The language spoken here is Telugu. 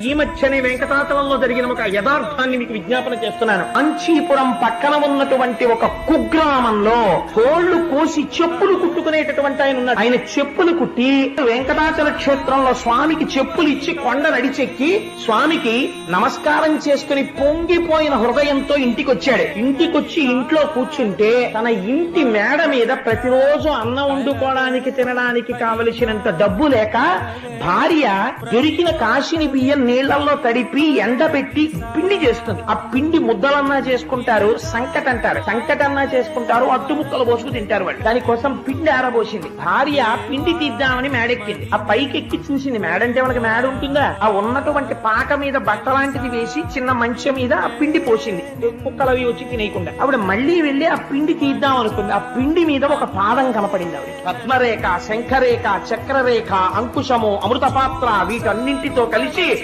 ఈ మధ్యనే వెంకటాచలంలో జరిగిన ఒక యథార్థాన్ని మీకు విజ్ఞాపన చేస్తున్నాను. అంచీపురం పక్కన ఉన్నటువంటి ఒక కుగ్రామంలో తోళ్లు కోసి చెప్పులు కుట్టుకునేటటువంటి ఆయన ఉన్నాడు. ఆయన చెప్పులు కుట్టి వెంకటాచల క్షేత్రంలో స్వామికి చెప్పులు ఇచ్చి కొండ నడిచెక్కి స్వామికి నమస్కారం చేసుకుని పొంగిపోయిన హృదయంతో ఇంటికి వచ్చాడు. ఇంటికొచ్చి ఇంట్లో కూర్చుంటే తన ఇంటి మేడ మీద ప్రతిరోజు అన్నం వండుకోవడానికి తినడానికి కావలసినంత డబ్బు లేక భార్య దొరికిన కాశీని బియ్యం నీళ్లలో తడిపి ఎండబెట్టి పిండి చేస్తుంది. ఆ పిండి ముద్దలన్నా చేసుకుంటారు, సంకట అంటారు, సంకటన్నా చేసుకుంటారు, అట్టు ముక్కలు పోసుకు తింటారు. వాళ్ళు దానికోసం పిండి ఆరబోసింది. భార్య పిండి తీద్దామని మేడెక్కింది. ఆ పైకి ఎక్కి చూసింది. మేడంటే వాళ్ళకి మేడ ఉంటుందా? ఆ ఉన్నటువంటి పాక మీద బట్ట లాంటిది వేసి చిన్న మంచం మీద ఆ పిండి పోసింది. కుక్కలు అవి వచ్చి తినేయకుండా ఆవిడ మళ్లీ వెళ్లి ఆ పిండి తీద్దాం అనుకుంది. ఆ పిండి మీద ఒక పాదం కనపడింది. ఆవిడ రత్నరేఖ, శంఖరేఖ, చక్రరేఖ, అంకుశము, అమృత పాత్ర వీటన్నింటితో కలిసి